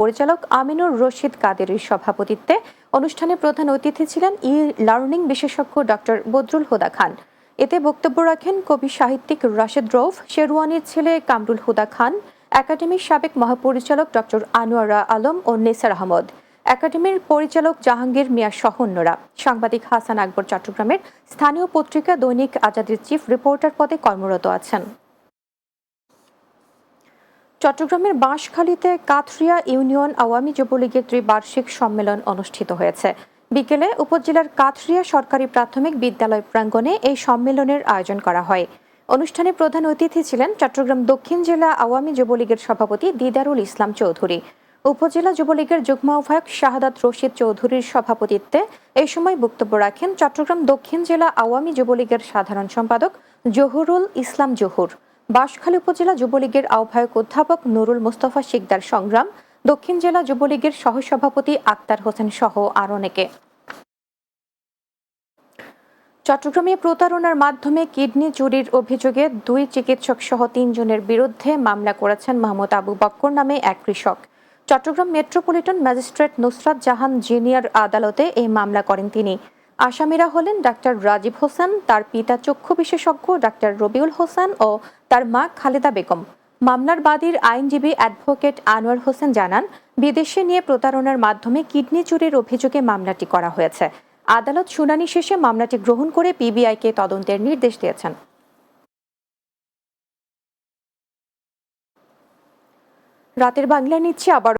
পরিচালক আমিনুর রশিদ কাদেরের সভাপতিত্বে অনুষ্ঠানে প্রধান অতিথি ছিলেন লার্নিং বিশেষজ্ঞ ডক্টর বদরুল হুদা খান। এতে বক্তব্য রাখেন কবি সাহিত্যিক রাশেদ রৌফ, শেরওয়ানির ছেলে কামরুল হুদা খান, একাডেমির সাবেক মহাপরিচালক ডক্টর আনোয়ারা আলম ও নেসার আহমদ, একাডেমির পরিচালক জাহাঙ্গীর মিয়া সহ অন্যরা। সাংবাদিক হাসান আকবর চট্টগ্রামের স্থানীয় পত্রিকা দৈনিক আজাদের চিফ রিপোর্টার পদে কর্মরত আছেন। চট্টগ্রামের বাঁশখালীতে কাথরিয়া ইউনিয়ন আওয়ামী যুবলীগের ত্রিবার্ষিক সম্মেলন অনুষ্ঠিত হয়েছে। বিকেলে উপজেলার কাথরিয়া সরকারি প্রাথমিক বিদ্যালয় প্রাঙ্গণে এই সম্মেলনের আয়োজন করা হয়। অনুষ্ঠানে প্রধান অতিথি ছিলেন চট্টগ্রাম দক্ষিণ জেলা আওয়ামী যুবলীগের সভাপতি দিদারুল ইসলাম চৌধুরী। উপজেলা যুবলীগের যুগ্ম আহ্বায়ক শাহাদাত রশিদ চৌধুরীর সভাপতিত্বে এই সময় বক্তব্য রাখেন চট্টগ্রাম দক্ষিণ জেলা আওয়ামী যুবলীগের সাধারণ সম্পাদক জহুরুল ইসলাম জহুর, বাঁশখালী উপজেলা যুবলীগের আহ্বায়ক অধ্যাপক নুরুল মুস্তফা শিকদার সংগ্রাম, দক্ষিণ জেলা যুবলীগের সহসভাপতি আক্তার হোসেন সহ আরো অনেকে। চট্টগ্রামে প্রতারণার মাধ্যমে কিডনি চুরির অভিযোগে 2 চিকিৎসক সহ 3 জনের বিরুদ্ধে মামলা করেছেন মাহমুদ আবু বক্কর নামে এক কৃষক। Chittagong metropolitan magistrate Nusrat Jahan junior আদালতে এই মামলা করেন তিনি। আসামিরা হলেন ডাক্তার রাজীব হোসেন, তার পিতা চক্ষু বিশেষজ্ঞ ডাক্তার রবিউল হোসেন ও তার মা খালেদা বেগম। মামলার বাদীর আইনজীবী অ্যাডভোকেট আনোয়ার হোসেন জানান, বিদেশে নিয়ে প্রতারণার মাধ্যমে কিডনি চুরির অভিযোগে মামলাটি করা হয়েছে। আদালত শুনানি শেষে মামলাটি গ্রহণ করে পিবিআইকে তদন্তের নির্দেশ দিয়েছেন। রাতের বাংলা নিচ্ছে আবার